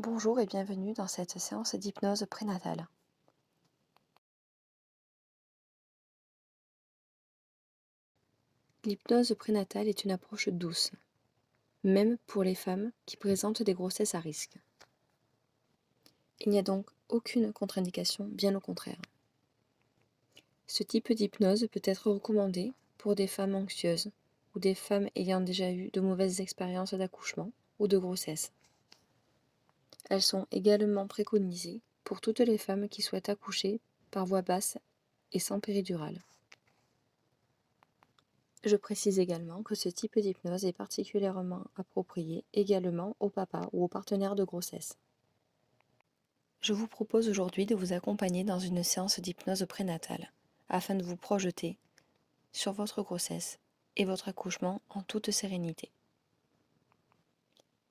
Bonjour et bienvenue dans cette séance d'hypnose prénatale. L'hypnose prénatale est une approche douce, même pour les femmes qui présentent des grossesses à risque. Il n'y a donc aucune contre-indication, bien au contraire. Ce type d'hypnose peut être recommandé pour des femmes anxieuses ou des femmes ayant déjà eu de mauvaises expériences d'accouchement ou de grossesse. Elles sont également préconisées pour toutes les femmes qui souhaitent accoucher par voie basse et sans péridurale. Je précise également que ce type d'hypnose est particulièrement approprié également aux papas ou aux partenaires de grossesse. Je vous propose aujourd'hui de vous accompagner dans une séance d'hypnose prénatale afin de vous projeter sur votre grossesse et votre accouchement en toute sérénité.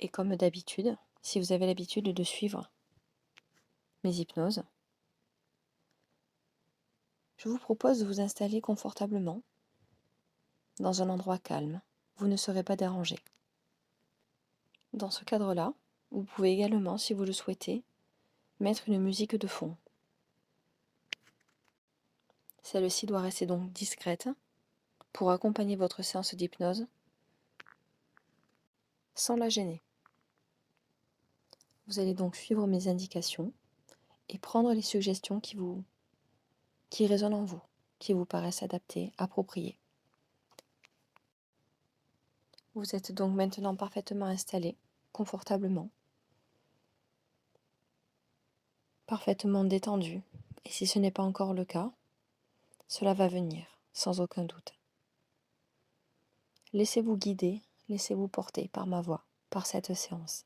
Et comme d'habitude, si vous avez l'habitude de suivre mes hypnoses, je vous propose de vous installer confortablement dans un endroit calme. Vous ne serez pas dérangé. Dans ce cadre-là, vous pouvez également, si vous le souhaitez, mettre une musique de fond. Celle-ci doit rester donc discrète pour accompagner votre séance d'hypnose sans la gêner. Vous allez donc suivre mes indications et prendre les suggestions qui résonnent en vous, qui vous paraissent adaptées, appropriées. Vous êtes donc maintenant parfaitement installé, confortablement, parfaitement détendu, et si ce n'est pas encore le cas, cela va venir, sans aucun doute. Laissez-vous guider, laissez-vous porter par ma voix, par cette séance.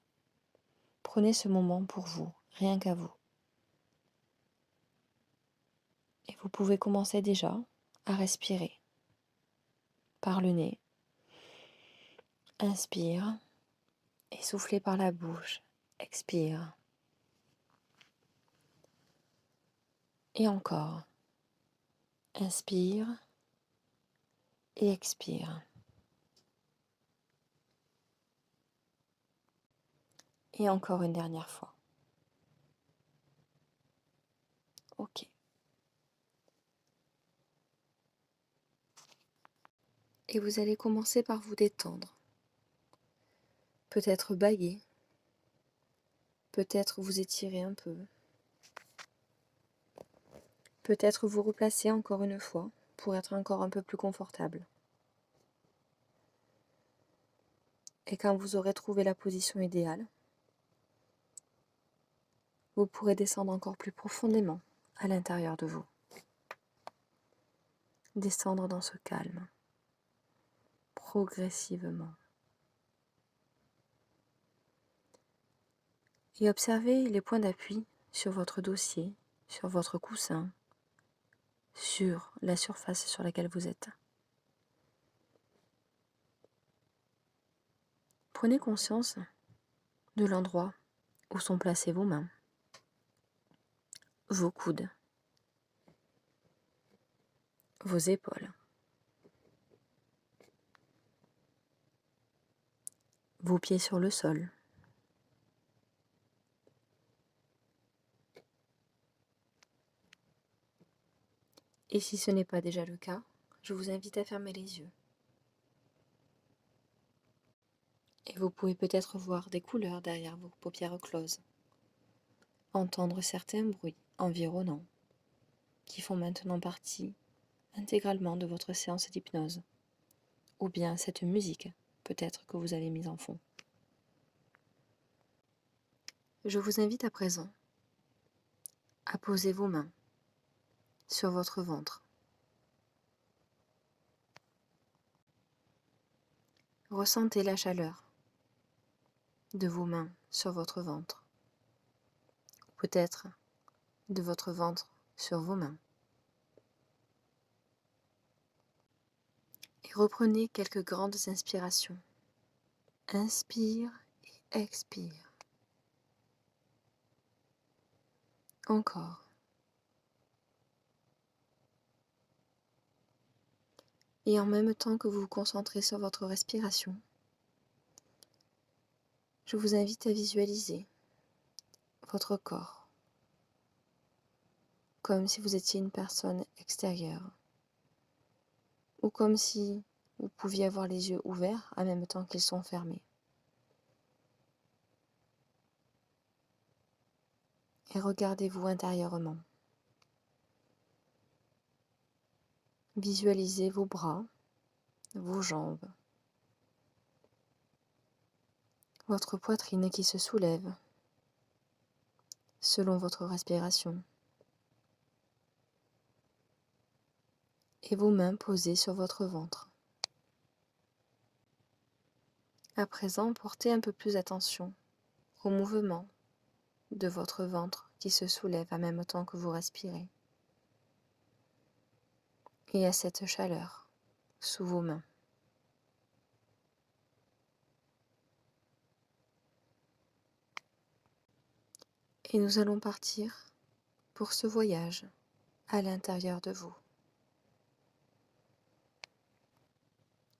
Prenez ce moment pour vous, rien qu'à vous. Et vous pouvez commencer déjà à respirer par le nez. Inspire et soufflez par la bouche. Expire. Et encore. Inspire et expire. Et encore une dernière fois. Ok. Et vous allez commencer par vous détendre. Peut-être bâiller. Peut-être vous étirer un peu. Peut-être vous replacer encore une fois pour être encore un peu plus confortable. Et quand vous aurez trouvé la position idéale, vous pourrez descendre encore plus profondément à l'intérieur de vous. Descendre dans ce calme, progressivement. Et observez les points d'appui sur votre dossier, sur votre coussin, sur la surface sur laquelle vous êtes. Prenez conscience de l'endroit où sont placées vos mains, vos coudes, vos épaules, vos pieds sur le sol. Et si ce n'est pas déjà le cas, je vous invite à fermer les yeux. Et vous pouvez peut-être voir des couleurs derrière vos paupières closes, entendre certains bruits environnants qui font maintenant partie intégralement de votre séance d'hypnose, ou bien cette musique peut-être que vous avez mise en fond. Je vous invite à présent à poser vos mains sur votre ventre. Ressentez la chaleur de vos mains sur votre ventre, ou peut-être de votre ventre sur vos mains. Et reprenez quelques grandes inspirations. Inspire et expire. Encore. Et en même temps que vous vous concentrez sur votre respiration, je vous invite à visualiser votre corps, comme si vous étiez une personne extérieure, ou comme si vous pouviez avoir les yeux ouverts en même temps qu'ils sont fermés. Et regardez-vous intérieurement. Visualisez vos bras, vos jambes, votre poitrine qui se soulève selon votre respiration et vos mains posées sur votre ventre. À présent, portez un peu plus attention au mouvement de votre ventre qui se soulève en même temps que vous respirez et à cette chaleur sous vos mains. Et nous allons partir pour ce voyage à l'intérieur de vous.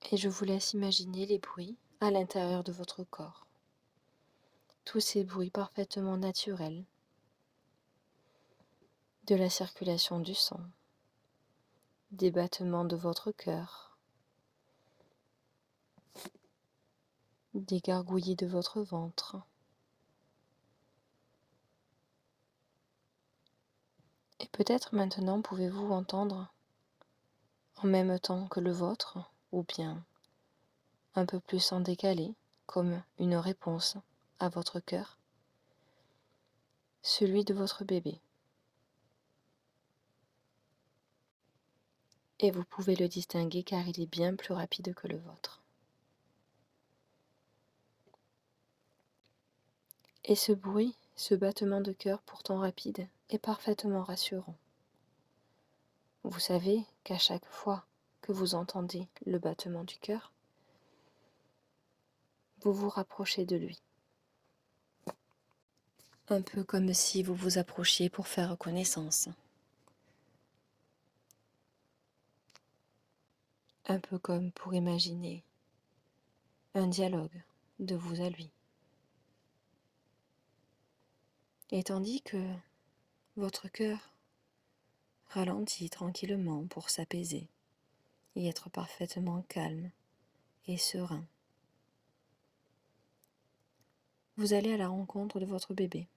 Et je vous laisse imaginer les bruits à l'intérieur de votre corps. Tous ces bruits parfaitement naturels de la circulation du sang, des battements de votre cœur, des gargouillis de votre ventre. Et peut-être maintenant pouvez-vous entendre en même temps que le vôtre, ou bien un peu plus en décalé, comme une réponse à votre cœur, celui de votre bébé. Et vous pouvez le distinguer car il est bien plus rapide que le vôtre. Et ce bruit, ce battement de cœur pourtant rapide, est parfaitement rassurant. Vous savez qu'à chaque fois que vous entendez le battement du cœur, vous vous rapprochez de lui. Un peu comme si vous vous approchiez pour faire connaissance. Un peu comme pour imaginer un dialogue de vous à lui. Et tandis que votre cœur ralentit tranquillement pour s'apaiser et être parfaitement calme et serein, vous allez à la rencontre de votre bébé.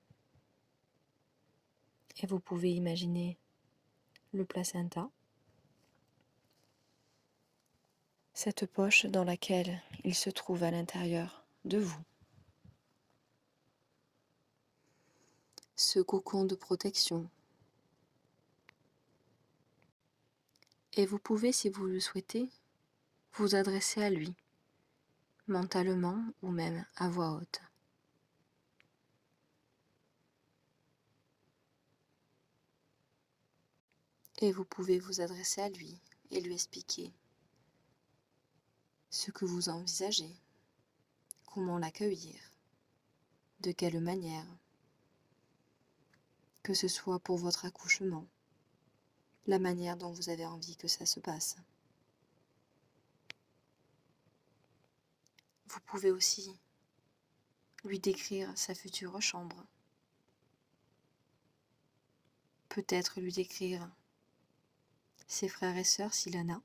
Et vous pouvez imaginer le placenta, cette poche dans laquelle il se trouve à l'intérieur de vous. Ce cocon de protection. Et vous pouvez, si vous le souhaitez, vous adresser à lui, mentalement ou même à voix haute. Et vous pouvez vous adresser à lui et lui expliquer ce que vous envisagez, comment l'accueillir, de quelle manière, que ce soit pour votre accouchement, la manière dont vous avez envie que ça se passe. Vous pouvez aussi lui décrire sa future chambre, peut-être lui décrire ses frères et sœurs s'il en a,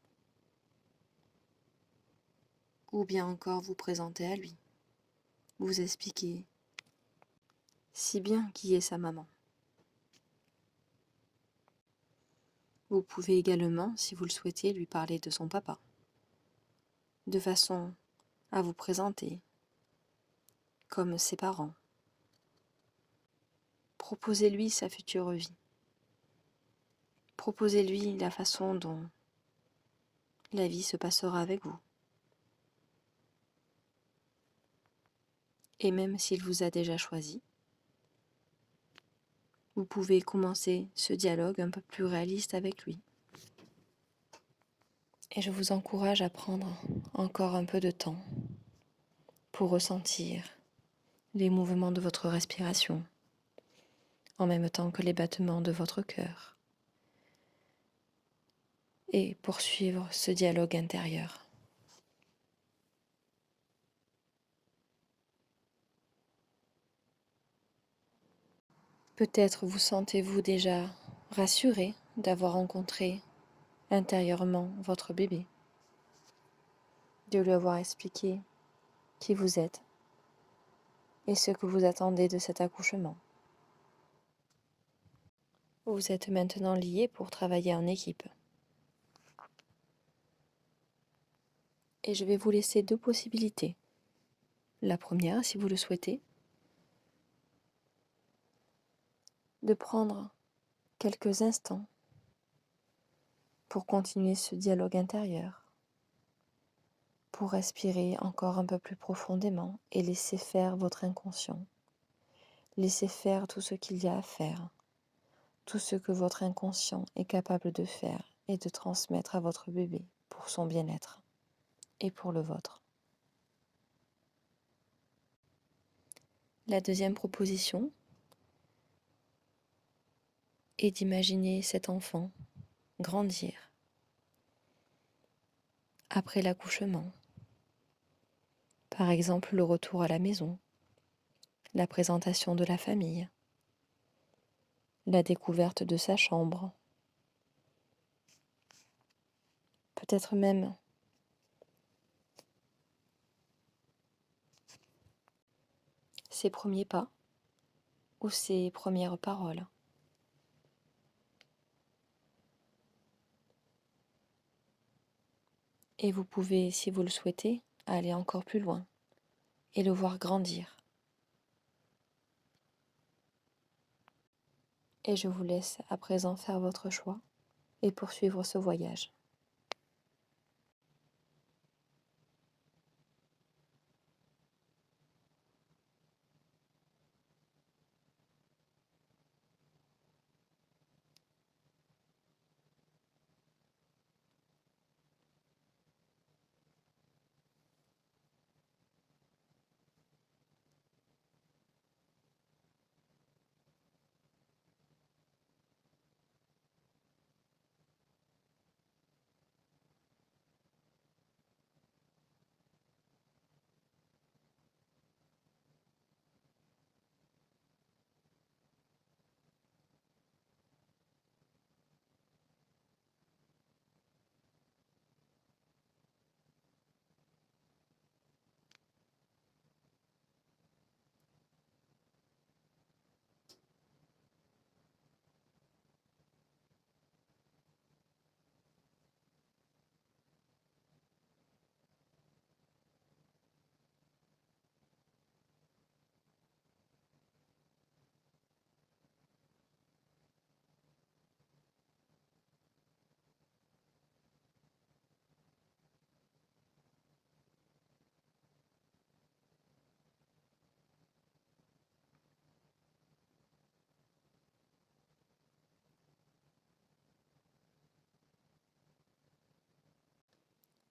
ou bien encore vous présenter à lui, vous expliquer si bien qui est sa maman. Vous pouvez également, si vous le souhaitez, lui parler de son papa, de façon à vous présenter comme ses parents. Proposez-lui sa future vie. Proposez-lui la façon dont la vie se passera avec vous. Et même s'il vous a déjà choisi, vous pouvez commencer ce dialogue un peu plus réaliste avec lui. Et je vous encourage à prendre encore un peu de temps pour ressentir les mouvements de votre respiration, en même temps que les battements de votre cœur, et poursuivre ce dialogue intérieur. Peut-être vous sentez-vous déjà rassuré d'avoir rencontré intérieurement votre bébé, de lui avoir expliqué qui vous êtes et ce que vous attendez de cet accouchement. Vous êtes maintenant liés pour travailler en équipe. Et je vais vous laisser deux possibilités. La première, si vous le souhaitez, de prendre quelques instants pour continuer ce dialogue intérieur, pour respirer encore un peu plus profondément et laisser faire votre inconscient. Laissez faire tout ce qu'il y a à faire, tout ce que votre inconscient est capable de faire et de transmettre à votre bébé pour son bien-être et pour le vôtre. La deuxième proposition est d'imaginer cet enfant grandir après l'accouchement. Par exemple, le retour à la maison, la présentation de la famille, la découverte de sa chambre, peut-être même ses premiers pas ou ses premières paroles. Et vous pouvez, si vous le souhaitez, aller encore plus loin et le voir grandir. Et je vous laisse à présent faire votre choix et poursuivre ce voyage.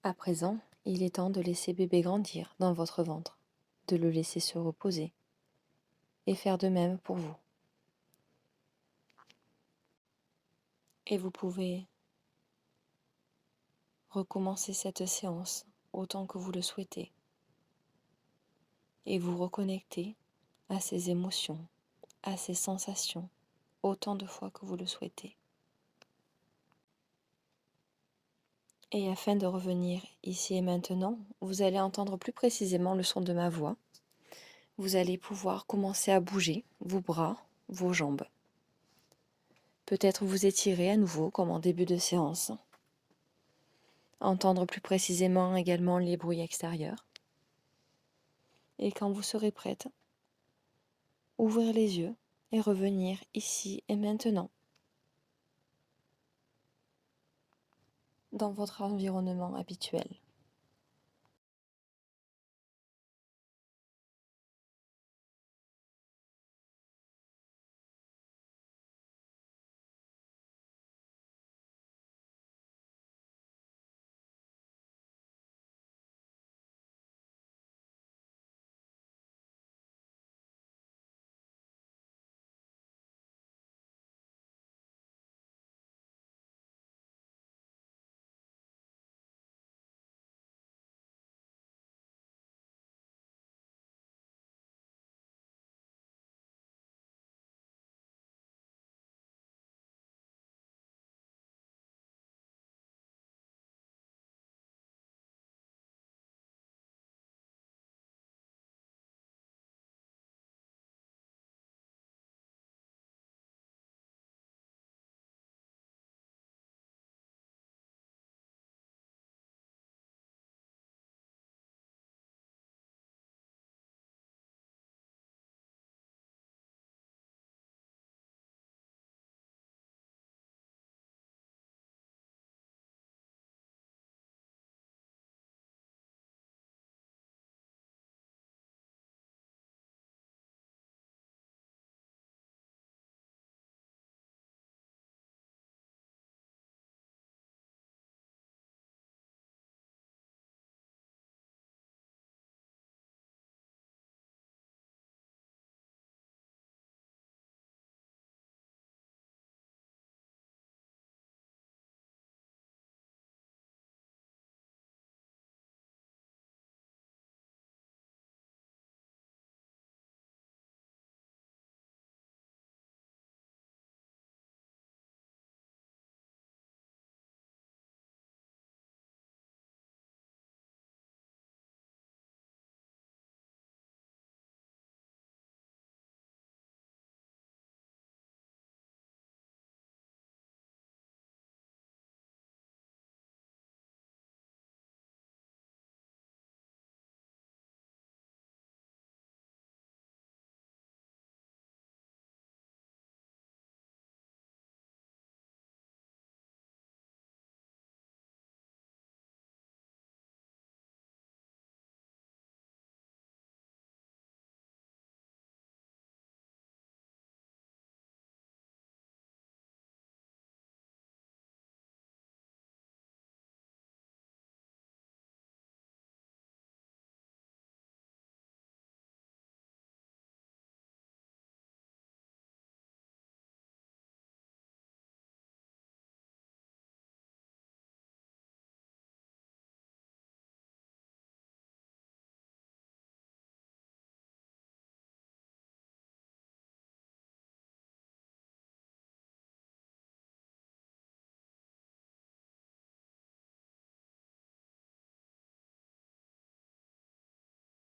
À présent, il est temps de laisser bébé grandir dans votre ventre, de le laisser se reposer et faire de même pour vous. Et vous pouvez recommencer cette séance autant que vous le souhaitez et vous reconnecter à ces émotions, à ces sensations, autant de fois que vous le souhaitez. Et afin de revenir ici et maintenant, vous allez entendre plus précisément le son de ma voix. Vous allez pouvoir commencer à bouger vos bras, vos jambes. Peut-être vous étirer à nouveau comme en début de séance. Entendre plus précisément également les bruits extérieurs. Et quand vous serez prête, ouvrir les yeux et revenir ici et maintenant dans votre environnement habituel.